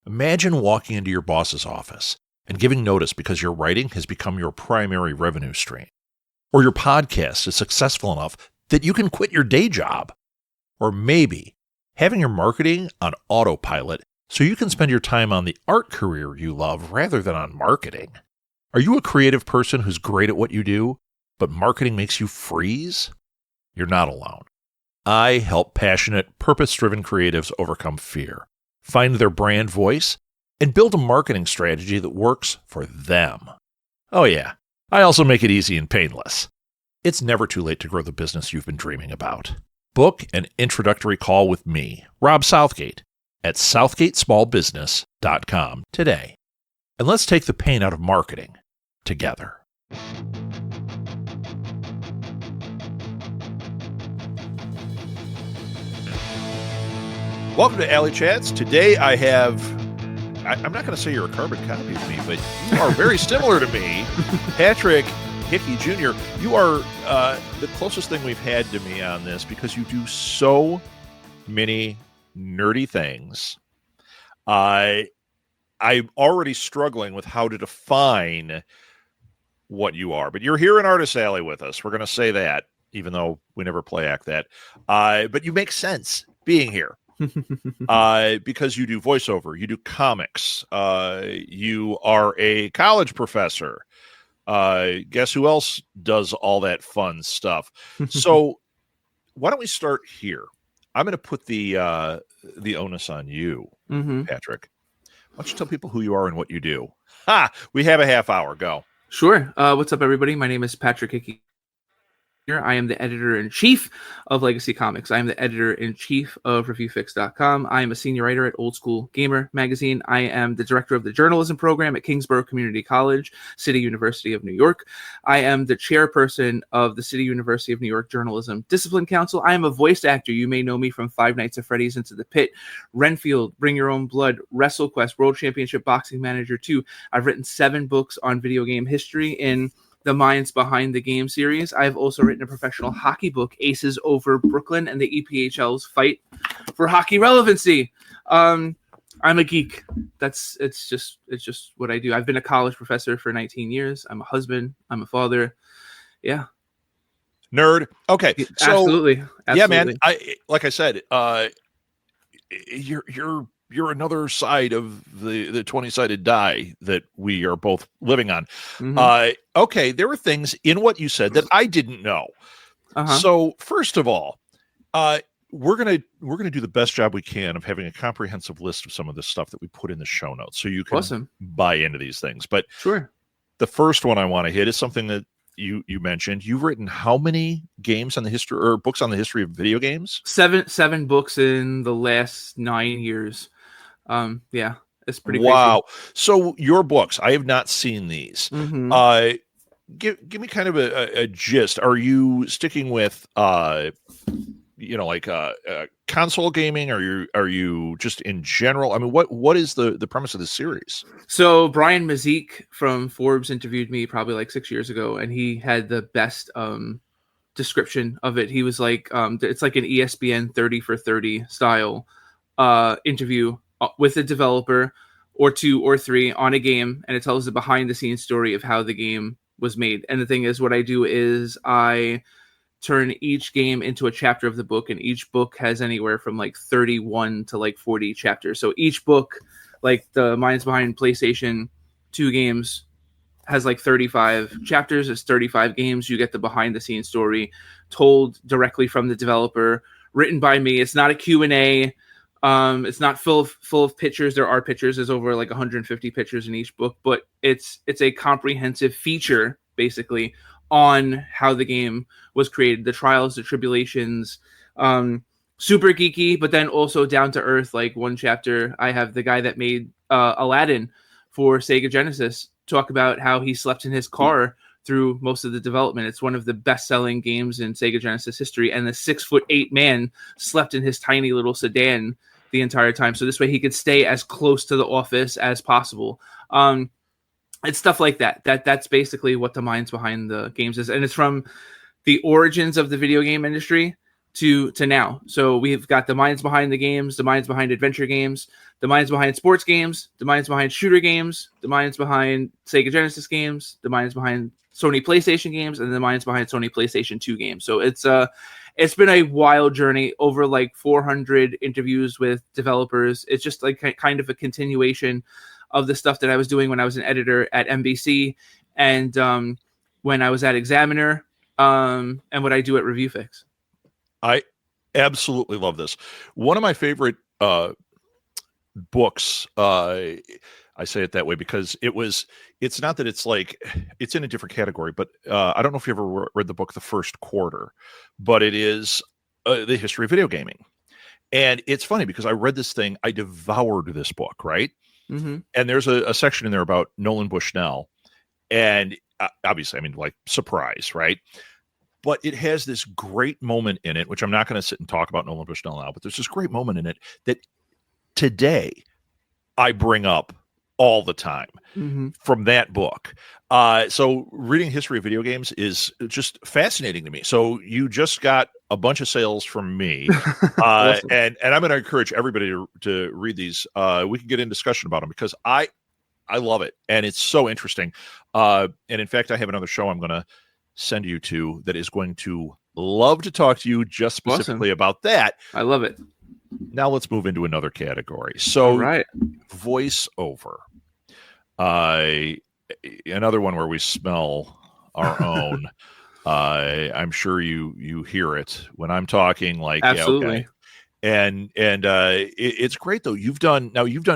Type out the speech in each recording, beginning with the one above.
Imagine walking into your boss's office and giving notice because your writing has become your primary revenue stream. Or your podcast is successful enough that you can quit your day job. Or maybe having your marketing on autopilot so you can spend your time on the art career you love rather than on marketing. Are you a creative person who's great at what you do, but marketing makes you freeze? You're not alone. I help passionate, purpose-driven creatives overcome fear, find their brand voice, and build a marketing strategy that works for them. Oh yeah, I also make it easy and painless. It's never too late to grow the business you've been dreaming about. Book an introductory call with me, Rob Southgate, at southgatesmallbusiness.com today. And let's take the pain out of marketing together. Welcome to Alley Chats. Today I have, I'm not going to say you're a carbon copy of me, but you are very similar to me, Patrick Hickey Jr. You are the closest thing we've had to me on this because you do so many nerdy things. I'm already struggling with how to define what you are, but you're here in Artist Alley with us. We're going to say that, even though we never play act that. But you make sense being here. Because you do voiceover, you do comics, you are a college professor. Guess who else does all that fun stuff? So why don't we start here? I'm going to put the onus on you, Patrick. Why don't you tell people who you are and what you do? We have a half hour. Go. Sure. What's up, everybody? My name is Patrick Hickey Jr. I am the editor-in-chief of Legacy Comix. I am the editor-in-chief of ReviewFix.com. I am a senior writer at Old School Gamer magazine. I am the director of the journalism program at Kingsborough Community College, City University of New York. I am the chairperson of the City University of New York Journalism Discipline Council. I am a voice actor. You may know me from Five Nights at Freddy's Into the Pit, Renfield, Bring Your Own Blood, WrestleQuest, World Championship Boxing Manager 2. I've written 7 books on video game history in the Minds Behind the Game series. I've also written a professional hockey book, Aces Over Brooklyn and the EPHL's Fight for Hockey Relevancy. I'm a geek. It's just what I do. I've been a college professor for 19 years. I'm a husband. I'm a father. Yeah. Nerd. Okay. So, Absolutely. Yeah, man. Like I said, you're another side of the 20-sided die that we are both living on. Okay, there were things in what you said that I didn't know. So first of all, we're gonna do the best job we can of having a comprehensive list of some of the stuff that we put in the show notes, so you can buy into these things. But sure, the first one I want to hit is something that you mentioned. You've written how many games on the history or books on the history of video games? Seven books in the last 9 years. Yeah, it's pretty wow. Crazy. So your books, I have not seen these. Give me kind of a gist. Are you sticking with console gaming? Are you just in general? I mean, what is the premise of this series? So Brian Mazik from Forbes interviewed me probably like 6 years ago, and he had the best description of it. He was like, it's like an ESPN 30 for 30 style interview with a developer or 2 or 3 on a game, and it tells the behind the scenes story of how the game was made. And the thing is, what I do is I turn each game into a chapter of the book, and each book has anywhere from like 31 to like 40 chapters. So each book, like the Minds Behind PlayStation 2 games, has like 35 chapters. It's 35 games. You get the behind the scenes story told directly from the developer, written by me. It's not a Q&A. It's not full of pictures. There are pictures. There's over like 150 pictures in each book, but it's a comprehensive feature basically on how the game was created, the trials, the tribulations, super geeky, but then also down to earth. Like one chapter, I have the guy that made Aladdin for Sega Genesis talk about how he slept in his car through most of the development. It's one of the best-selling games in Sega Genesis history, and the 6'8" man slept in his tiny little sedan the entire time. So this way he could stay as close to the office as possible. It's stuff like that. That's basically what the minds behind the games is. And it's from the origins of the video game industry to now. So we've got the minds behind the games, the minds behind adventure games, the minds behind sports games, the minds behind shooter games, the minds behind Sega Genesis games, the minds behind Sony PlayStation games, and the minds behind Sony PlayStation 2 games. So it's been a wild journey, over like 400 interviews with developers. It's just like kind of a continuation of the stuff that I was doing when I was an editor at NBC, and when I was at Examiner, and what I do at ReviewFix. I absolutely love this. One of my favorite books, I say it that way because it's not that it's like, it's in a different category, but I don't know if you ever read the book The First Quarter, but it is the history of video gaming. And it's funny because I read this thing, I devoured this book, right? Mm-hmm. And there's a section in there about Nolan Bushnell. And obviously, I mean, like, surprise, right? But it has this great moment in it, which I'm not going to sit and talk about Nolan Bushnell now, but there's this great moment in it that today I bring up all the time from that book. So reading history of video games is just fascinating to me. So you just got a bunch of sales from me, awesome. and I'm going to encourage everybody to read these. We can get in discussion about them because I love it, and it's so interesting. And in fact, I have another show I'm going to send you to that is going to love to talk to you just specifically about that. I love it. Now let's move into another category. So, voiceover. Another one where we smell our own. I'm sure you hear it when I'm talking. Like, absolutely. Yeah, okay. And it's great though. You've done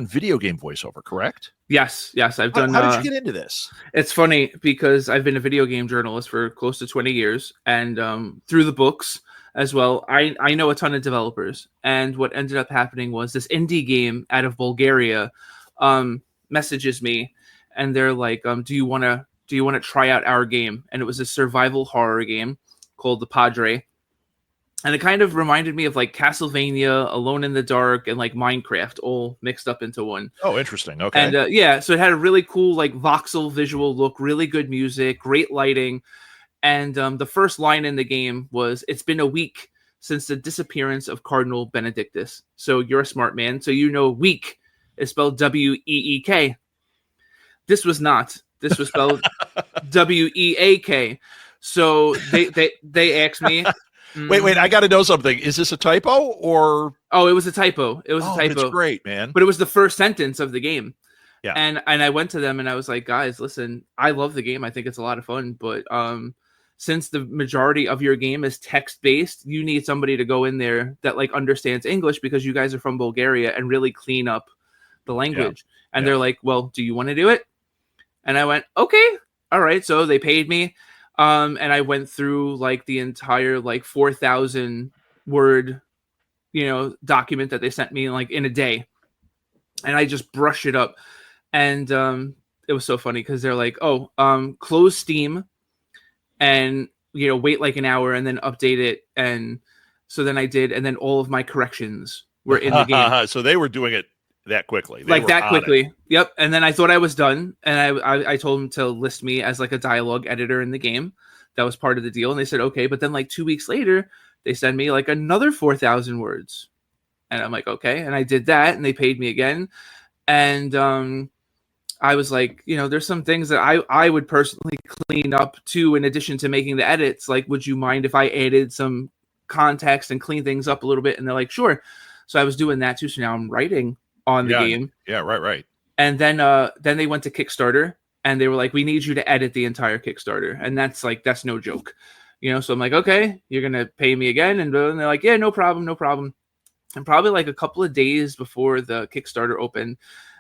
video game voiceover, correct? Yes, I've done. How did you get into this? It's funny because I've been a video game journalist for close to 20 years, and through the books as well, I know a ton of developers. And what ended up happening was this indie game out of Bulgaria messages me, and they're like, "Do you want to try out our game?" And it was a survival horror game called The Padre. And it kind of reminded me of like Castlevania, Alone in the Dark, and like Minecraft all mixed up into one. Oh, interesting. Okay. And so it had a really cool like voxel visual look, really good music, great lighting. And the first line in the game was, "It's been a week since the disappearance of Cardinal Benedictus." So you're a smart man. So you know week is spelled W-E-E-K. This was not. This was spelled W-E-A-K. So they asked me... Wait, I got to know something. Is this a typo or? Oh, it was a typo. It was a typo. It's great, man. But it was the first sentence of the game. Yeah. And I went to them and I was like, "Guys, listen, I love the game. I think it's a lot of fun. But since the majority of your game is text-based, you need somebody to go in there that like understands English because you guys are from Bulgaria and really clean up the language." Yeah. And they're like, "Well, do you want to do it?" And I went, "Okay, all right." So they paid me. And I went through like the entire like 4,000 word, document that they sent me like in a day, and I just brushed it up. And it was so funny because they're like, "Oh, close Steam, and wait like an hour and then update it." And so then I did, and then all of my corrections were in the game. So they were doing it that quickly, quickly. Yep. And then I thought I was done, and I told them to list me as like a dialogue editor in the game. That was part of the deal, and they said okay. But then like 2 weeks later, they send me like another 4,000 words, and I'm like, okay. And I did that, and they paid me again. And I was like, there's some things that I would personally clean up too, in addition to making the edits. Like, would you mind if I added some context and clean things up a little bit? And they're like, sure. So I was doing that too. So now I'm writing on the game. Yeah, right. And then they went to Kickstarter, and they were like, "We need you to edit the entire Kickstarter." And that's no joke. So I'm like, okay, you're going to pay me again. And they're like, yeah, no problem. And probably like a couple of days before the Kickstarter opened,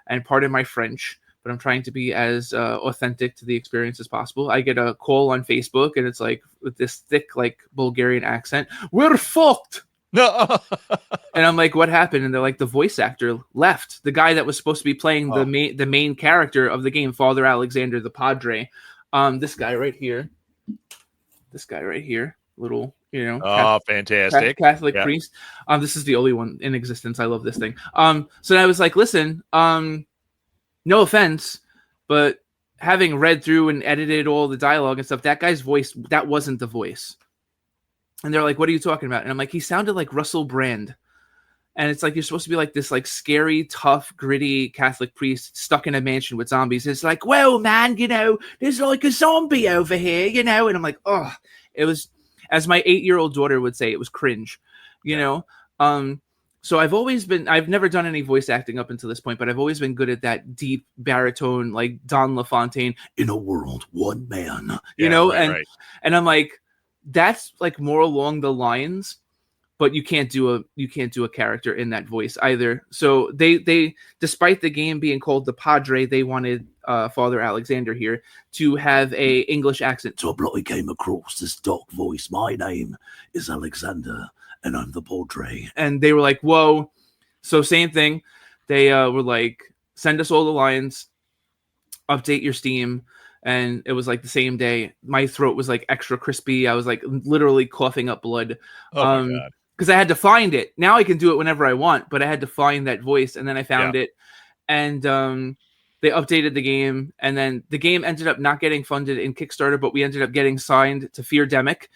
and pardon my French, but I'm trying to be as authentic to the experience as possible, I get a call on Facebook, and it's like with this thick, like Bulgarian accent, "We're fucked." No. And I'm like, "What happened?" And they're like, "The voice actor left. The guy that was supposed to be playing the main character of the game, Father Alexander the Padre. This guy right here, little, fantastic Catholic priest. This is the only one in existence. I love this thing. So I was like, listen, no offense, but having read through and edited all the dialogue and stuff, that guy's voice, that wasn't the voice." And they're like, what are you talking about? And I'm like, he sounded like Russell Brand. And it's like, you're supposed to be like this like scary, tough, gritty Catholic priest stuck in a mansion with zombies. It's like, well, man, there's like a zombie over here, And I'm like, oh, it was, as my 8-year-old daughter would say, it was cringe, So I've never done any voice acting up until this point, but I've always been good at that deep baritone, like Don LaFontaine, in a world, one man, Right. And I'm like, that's like more along the lines, but you can't do a character in that voice either. So they despite the game being called the Padre, they wanted Father Alexander here to have a English accent. So I bloody came across this dark voice. My name is Alexander, and I'm the Padre. And they were like, whoa. So same thing. They were like, send us all the lines, update your Steam. And it was like the same day. My throat was like extra crispy. I was like literally coughing up blood. Oh my God. Because I had to find it. Now I can do it whenever I want, but I had to find that voice, and then I found it. And they updated the game, and then the game ended up not getting funded in Kickstarter, but we ended up getting signed to Feardemic.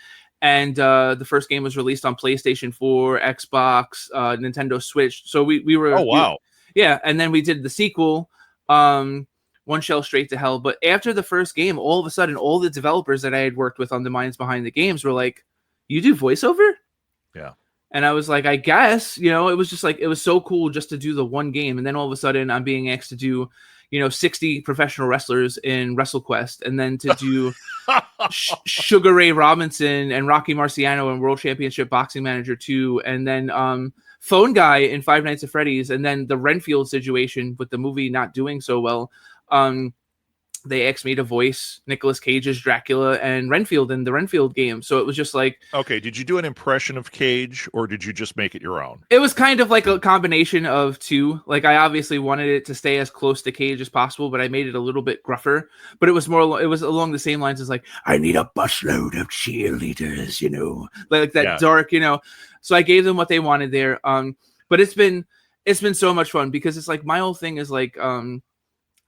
And the first game was released on PlayStation 4, Xbox, Nintendo Switch. So we were... Oh, wow. And then we did the sequel, One Shell Straight to Hell. But after the first game, all of a sudden, all the developers that I had worked with on the minds behind the games were like, you do voiceover? Yeah. And I was like, I guess, it was just like, it was so cool just to do the one game. And then all of a sudden I'm being asked to do, 60 professional wrestlers in WrestleQuest, and then to do Sugar Ray Robinson and Rocky Marciano and World Championship Boxing Manager 2. And then Phone Guy in Five Nights at Freddy's. And then the Renfield situation with the movie not doing so well. They asked me to voice Nicolas Cage's Dracula and Renfield in the Renfield game. So it was just like... Okay, did you do an impression of Cage, or did you just make it your own? It was kind of like a combination of two. Like, I obviously wanted it to stay as close to Cage as possible, but I made it a little bit gruffer. But it was it was along the same lines as like, I need a busload of cheerleaders, Like that dark, So I gave them what they wanted there. But it's been so much fun, because it's like, my whole thing is like...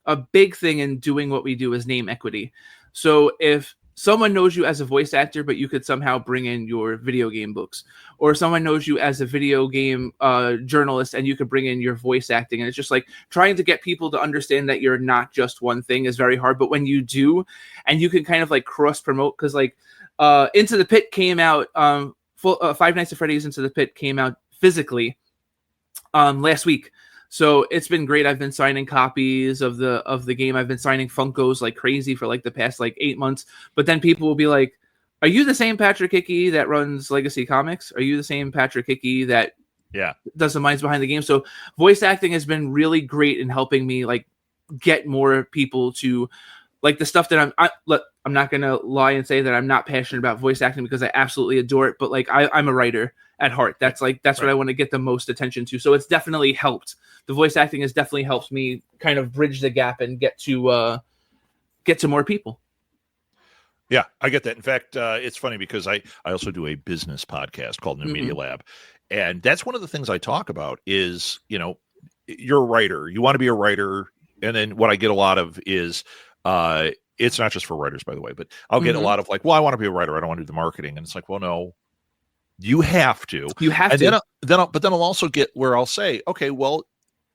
a big thing in doing what we do is name equity. So if someone knows you as a voice actor, but you could somehow bring in your video game books, or someone knows you as a video game journalist and you could bring in your voice acting. And it's just like trying to get people to understand that you're not just one thing is very hard. But when you do, and you can kind of like cross promote, because like Into the Pit came out, Five Nights at Freddy's Into the Pit came out physically last week. So it's been great. I've been signing copies of the game. I've been signing Funkos like crazy for like the past like 8 months. But then people will be like, are you the same Patrick Hickey that runs Legacy Comix? Are you the same Patrick Hickey that does the minds behind the game? So voice acting has been really great in helping me like get more people to like the stuff that I'm not going to lie and say that I'm not passionate about voice acting, because I absolutely adore it. But like I'm a writer at heart. That's what I want to get the most attention to. So it's definitely helped. The voice acting has definitely helped me kind of bridge the gap and get to more people. Yeah, I get that. In fact, it's funny because I also do a business podcast called New Media Lab. And that's one of the things I talk about is, you're a writer. You want to be a writer. And then what I get a lot of is, it's not just for writers, by the way, but I'll get a lot of like, well, I want to be a writer. I don't want to do the marketing. And it's like, well, no, you have to. You have and to. Then I'll also get where I'll say, okay, well,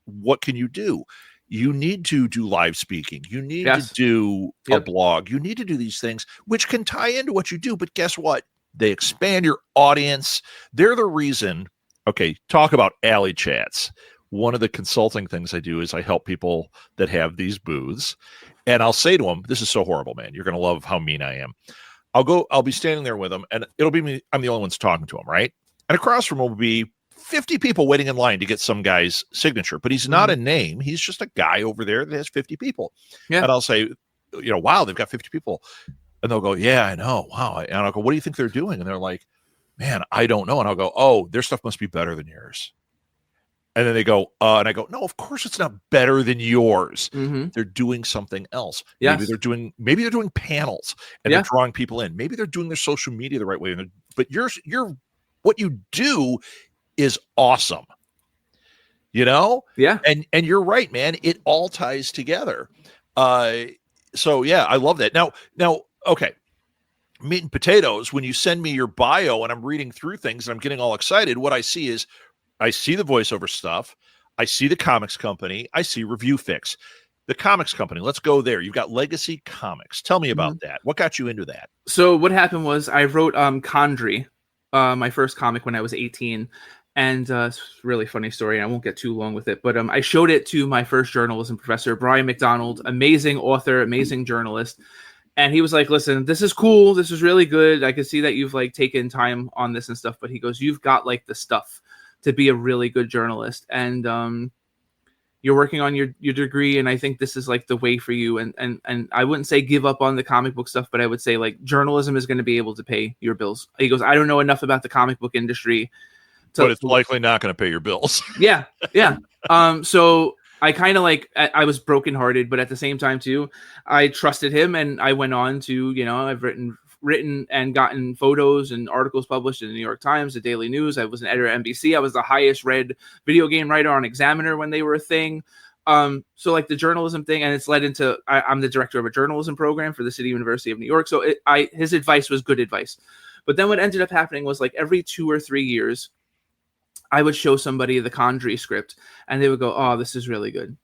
what can you do? You need to do live speaking. You need to do a blog. You need to do these things, which can tie into what you do. But guess what? They expand your audience. They're the reason. Okay, talk about alley chats. One of the consulting things I do is I help people that have these booths. And I'll say to them, this is so horrible, man. You're going to love how mean I am. I'll be standing there with them, and it'll be me. I'm the only one talking to them, right? And across from them will be 50 people waiting in line to get some guy's signature, but he's not a name. He's just a guy over there that has 50 people. Yeah. And I'll say, wow, they've got 50 people. And they'll go, yeah, I know. Wow. And I'll go, what do you think they're doing? And they're like, man, I don't know. And I'll go, oh, their stuff must be better than yours. And then they go, and I go, no, of course it's not better than yours. They're doing something else. Yes. Maybe they're doing panels and they're drawing people in. Maybe they're doing their social media the right way. But what you do is awesome. Yeah. And you're right, man. It all ties together. So yeah, I love that. Now, okay. meat and potatoes. When you send me your bio and I'm reading through things and I'm getting all excited, what I see is I see the voiceover stuff. I see the comics company. I see Review Fix. The comics company, let's go there. You've got Legacy Comix. Tell me about that. What got you into that? So what happened was I wrote Condrey, my first comic when I was 18. And it's a really funny story. And I won't get too long with it. But I showed it to my first journalism professor, Brian McDonald, amazing author, amazing journalist. And he was like, listen, this is cool. This is really good. I can see that you've like taken time on this and stuff. But he goes, you've got like the stuff to be a really good journalist. And you're working on your degree, and I think this is like the way for you. And I wouldn't say give up on the comic book stuff, but I would say like journalism is going to be able to pay your bills. He goes, I don't know enough about the comic book industry, but it's likely not going to pay your bills. Yeah. So I kind of like, I was brokenhearted, but at the same time too, I trusted him, and I went on to, I've written and gotten photos and articles published in the New York Times, the Daily News. I was an editor at NBC. I was the highest read video game writer on Examiner when they were a thing. So like the journalism thing, and it's led into, I'm the director of a journalism program for the City University of New York. So his advice was good advice. But then what ended up happening was like every 2 or 3 years, I would show somebody the Condrey script and they would go, oh, this is really good.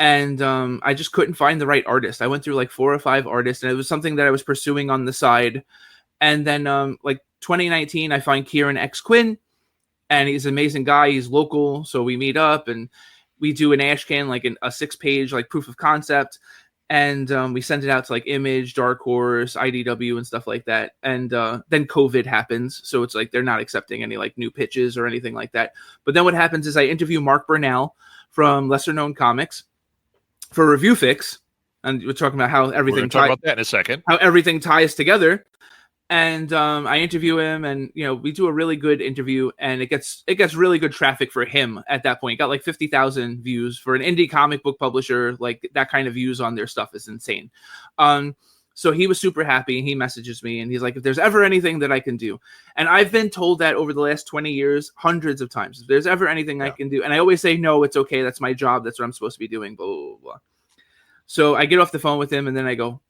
And I just couldn't find the right artist. I went through like 4 or 5 artists, and it was something that I was pursuing on the side. And then like 2019, I find Kieran X. Quinn, and he's an amazing guy. He's local. So we meet up and we do an ashcan, like a 6-page like proof of concept. And we send it out to like Image, Dark Horse, IDW and stuff like that. And then COVID happens. So it's like they're not accepting any like new pitches or anything like that. But then what happens is I interview Mark Burnell from Lesser Known Comics for Review Fix, and we're talking about how everything talk about that in a second. How everything ties together. And I interview him, and we do a really good interview, and it gets really good traffic for him at that point. It got like 50,000 views for an indie comic book publisher. Like that kind of views on their stuff is insane. So he was super happy, and he messages me, and he's like, if there's ever anything that I can do. And I've been told that over the last 20 years, hundreds of times, if there's ever anything I can do. And I always say, no, it's okay. That's my job. That's what I'm supposed to be doing, blah, blah, blah. So I get off the phone with him, and then I go,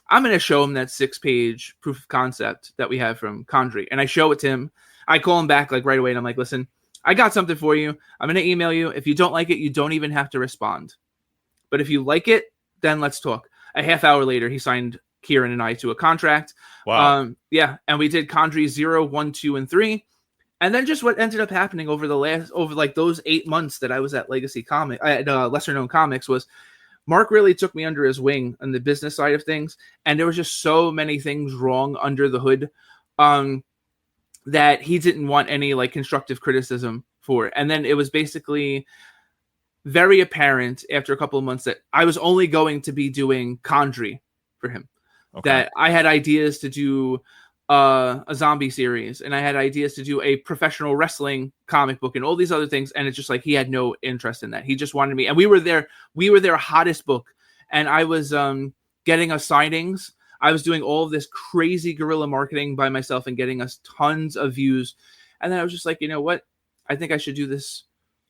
I'm going to show him that 6-page proof of concept that we have from Condrey. And I show it to him. I call him back like right away, and I'm like, listen, I got something for you. I'm going to email you. If you don't like it, you don't even have to respond. But if you like it, then let's talk. A half hour later, he signed Kieran and I to a contract. Wow. And we did Condrey 0, 1, 2, and 3. And then just what ended up happening over like those 8 months that I was at Legacy Comix, at Lesser Known Comics, was Mark really took me under his wing on the business side of things. And there was just so many things wrong under the hood that he didn't want any like constructive criticism for. And then it was basically very apparent after a couple of months that I was only going to be doing Condrey for him. Okay. That I had ideas to do a zombie series, and I had ideas to do a professional wrestling comic book and all these other things. And it's just like, he had no interest in that. He just wanted me. And we were their hottest book. And I was getting us signings. I was doing all of this crazy guerrilla marketing by myself and getting us tons of views. And then I was just like, you know what? I think I should do this.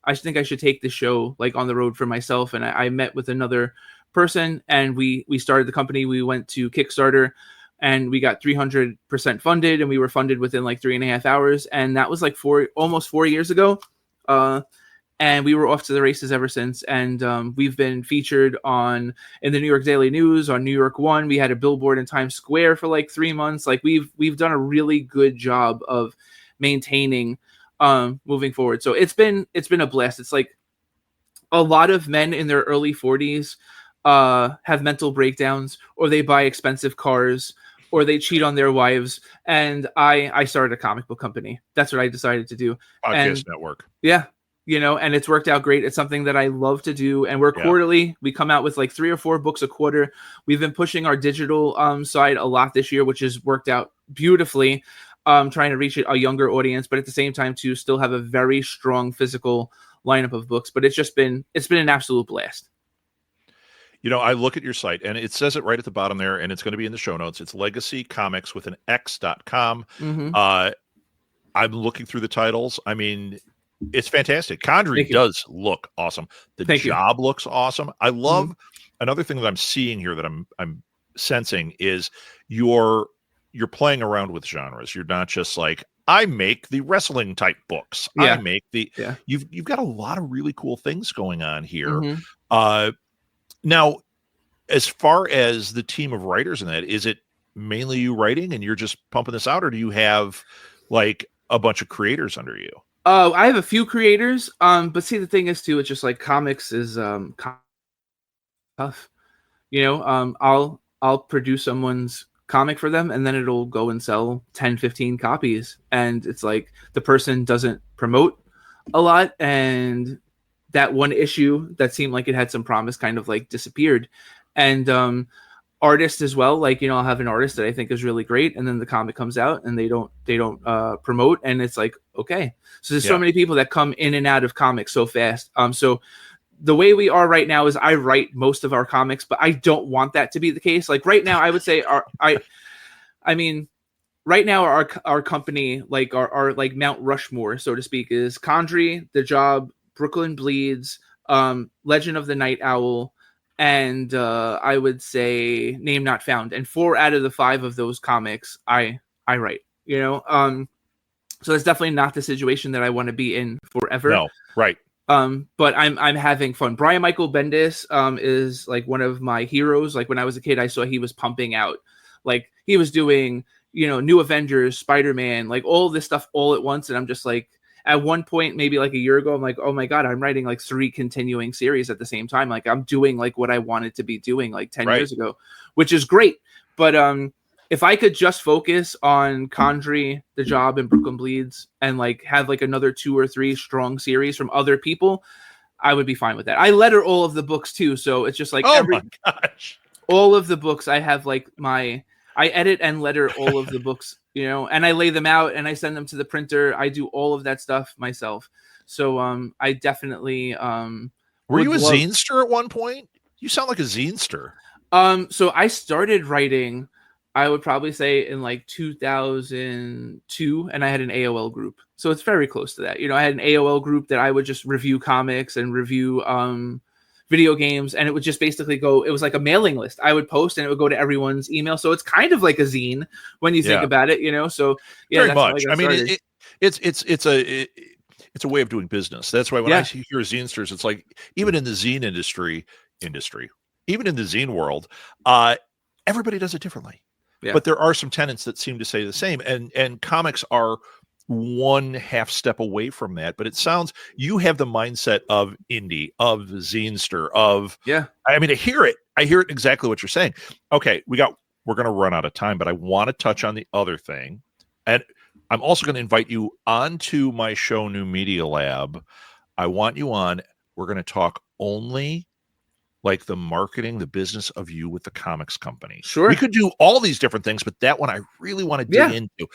I think I should take the show like on the road for myself. And I met with another person, and we started the company. We went to Kickstarter, and we got 300% funded, and we were funded within like 3.5 hours. And that was like almost 4 years ago. And we were off to the races ever since. And we've been featured in the New York Daily News, on New York One. We had a billboard in Times Square for like 3 months. Like we've done a really good job of maintaining moving forward. So it's been a blast. It's like a lot of men in their early 40s have mental breakdowns, or they buy expensive cars, or they cheat on their wives. And I started a comic book company. That's what I decided to do. Podcast network. Yeah. And it's worked out great. It's something that I love to do. And we're quarterly. We come out with like 3 or 4 books a quarter. We've been pushing our digital side a lot this year, which has worked out beautifully. Trying to reach a younger audience, but at the same time to still have a very strong physical lineup of books. But it's been an absolute blast. I look at your site, and it says it right at the bottom there, and it's going to be in the show notes. It's Legacy Comix with an X.com. Mm-hmm. I'm looking through the titles. I mean, it's fantastic. Condrey does look awesome. The job looks awesome. I love another thing that I'm seeing here that I'm sensing is your you're playing around with genres. You're not just like, I make the wrestling type books. Yeah. I make the Yeah. You've got a lot of really cool things going on here. Mm-hmm. Now, as far as the team of writers in that, is it mainly you writing and you're just pumping this out, or do you have like a bunch of creators under you? I have a few creators. But see, the thing is too, it's just like comics is tough. I'll produce someone's comic for them, and then it'll go and sell 10, 15 copies, and it's like the person doesn't promote a lot, and that one issue that seemed like it had some promise kind of like disappeared. And artists as well, like, I'll have an artist that I think is really great, and then the comic comes out and they don't promote, and it's like, okay, so there's so many people that come in and out of comics so fast. So the way we are right now is I write most of our comics, but I don't want that to be the case. Like right now, I would say right now our company, like our like Mount Rushmore, so to speak, is Condrey, The Job, Brooklyn Bleeds, Legend of the Night Owl, and I would say Name Not Found. And 4 out of the 5 of those comics I write. So it's definitely not the situation that I want to be in forever. No, right. But I'm having fun. Brian Michael Bendis is like one of my heroes. Like when I was a kid, I saw he was pumping out, like he was doing, New Avengers, Spider-Man, like all this stuff all at once. And I'm just like, at one point, maybe like a year ago, I'm like, oh my God, I'm writing like 3 continuing series at the same time. Like I'm doing like what I wanted to be doing like 10 years ago, which is great. But if I could just focus on Condrey, The Job, and Brooklyn Bleeds, and like have like another 2 or 3 strong series from other people, I would be fine with that. I letter all of the books too, so it's just like my gosh, all of the books I have like I edit and letter all of the books, and I lay them out and I send them to the printer. I do all of that stuff myself. So I definitely were you a zinester at one point? You sound like a zinester. So I started writing, I would probably say in like 2002, and I had an AOL group. So it's very close to that. I had an AOL group that I would just review comics and review video games, and it would just basically go, it was like a mailing list. I would post and it would go to everyone's email. So it's kind of like a zine when you think about it, So yeah, very much. I mean, it's a way of doing business. That's why when I hear zinesters, it's like, even in the zine industry, even in the zine world, everybody does it differently. Yeah. But there are some tenets that seem to say the same, and comics are one half step away from that. But it sounds, you have the mindset of indie, of the zinester, of I mean, I hear it exactly what you're saying. Okay, we're going to run out of time, but I want to touch on the other thing, and I'm also going to invite you onto my show, New Media Lab. I want you on. We're going to talk only like the marketing, the business of you with the comics company. Sure. We could do all these different things, but that one I really want to dig into.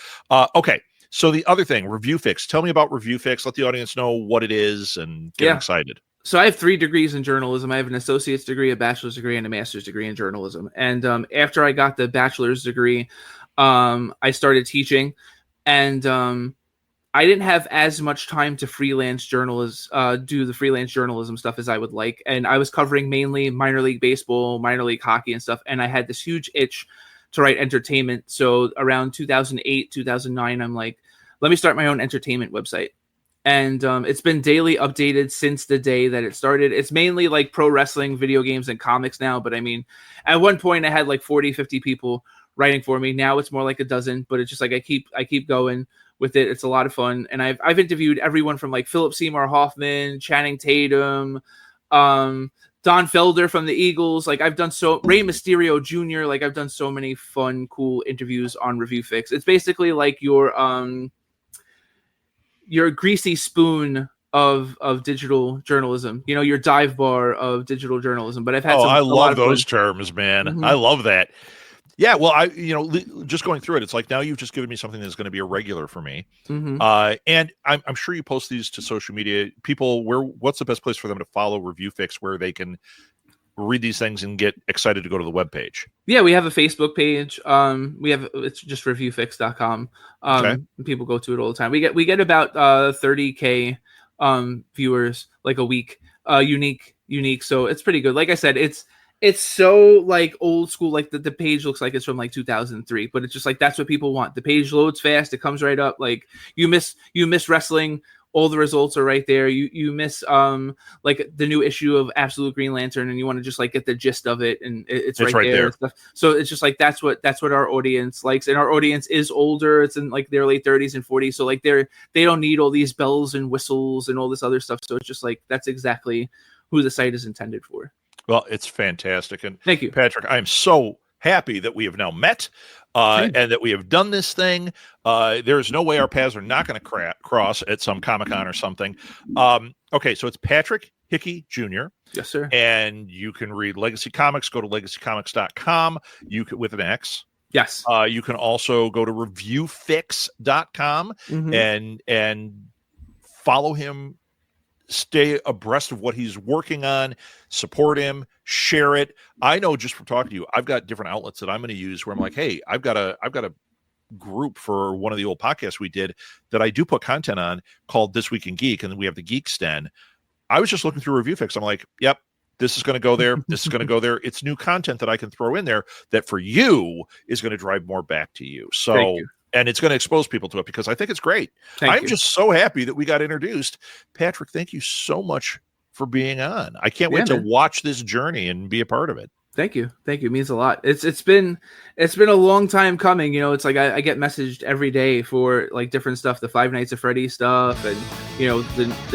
Okay. So the other thing, ReviewFix. Tell me about ReviewFix. Let the audience know what it is and get excited. So I have 3 degrees in journalism. I have an associate's degree, a bachelor's degree, and a master's degree in journalism. And after I got the bachelor's degree, I started teaching, and I didn't have as much time to freelance do the freelance journalism stuff as I would like. And I was covering mainly minor league baseball, minor league hockey and stuff. And I had this huge itch to write entertainment. So around 2008, 2009, I'm like, let me start my own entertainment website. And it's been daily updated since the day that it started. It's mainly like pro wrestling, video games, and comics now. But I mean, at one point I had like 40, 50 people writing for me. Now it's more like a dozen, but it's just like I keep going with it. It's a lot of fun. And I've interviewed everyone from like Philip Seymour Hoffman, Channing Tatum, Don Felder from the Eagles. Like I've done Rey Mysterio Jr. Like I've done so many fun, cool interviews on ReviewFix. It's basically like your greasy spoon of digital journalism, your dive bar of digital journalism. But I've had I love those terms, man. Mm-hmm. I love that. Yeah, well, just going through it, it's like now you've just given me something that's going to be a regular for me. Mm-hmm. And I'm sure you post these to social media. People, what's the best place for them to follow ReviewFix, where they can read these things and get excited to go to the webpage? Yeah, we have a Facebook page. It's just reviewfix.com. People go to it all the time. We get about 30K viewers like a week, unique. So it's pretty good. Like I said, It's so like old school, like the page looks like it's from like 2003, but it's just like that's what people want. The page loads fast, it comes right up. Like you miss wrestling, all the results are right there. You miss like the new issue of Absolute Green Lantern, and you want to just like get the gist of it, and it's right there. And stuff. So it's just like that's what our audience likes, and our audience is older. It's in like their late 30s and 40s, so like they don't need all these bells and whistles and all this other stuff. So it's just like that's exactly who the site is intended for. Well, it's fantastic. And thank you, Patrick. I'm so happy that we have now met and that we have done this thing. There's no way our paths are not going to cross at some Comic-Con or something. Okay, so it's Patrick Hickey Jr. Yes, sir. And you can read Legacy Comix. Go to legacycomics.com. You can, with an X. Yes. You can also go to reviewfix.com and follow him. Stay abreast of what he's working on, support him, share it. I know just from talking to you, I've got different outlets that I'm going to use where I'm like, hey, I've got a group for one of the old podcasts we did that I do put content on called This Week in Geek, and then we have the Geeks Den. I was just looking through ReviewFix. I'm like, yep, this is going to go there. This is going to go there. It's new content that I can throw in there that for you is going to drive more back to you. So. Thank you. And it's going to expose people to it because I think it's great. I'm just so happy that we got introduced. Patrick, thank you so much for being on. I can't wait to watch this journey and be a part of it. Thank you. It means a lot. It's been a long time coming. You know, it's like I get messaged every day for like different stuff, the Five Nights at Freddy stuff, and you know,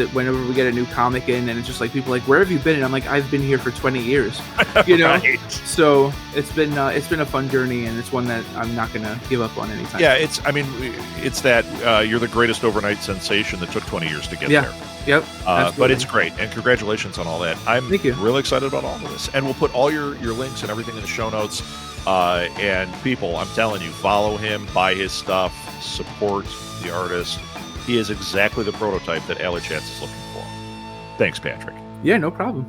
whenever we get a new comic in, and it's just like people like, where have you been? And I'm like, I've been here for 20 years. You know, right. So it's been a fun journey, and it's one that I'm not gonna give up on anytime. Yeah, it's that you're the greatest overnight sensation that took 20 years to get there. Yep. But it's great, and congratulations on all that. I'm really excited about all of this, and we'll put all your links and everything in the show notes. And people, I'm telling you, follow him, buy his stuff, support the artist. He is exactly the prototype that Alley Chats is looking for. Thanks, Patrick. Yeah, no problem.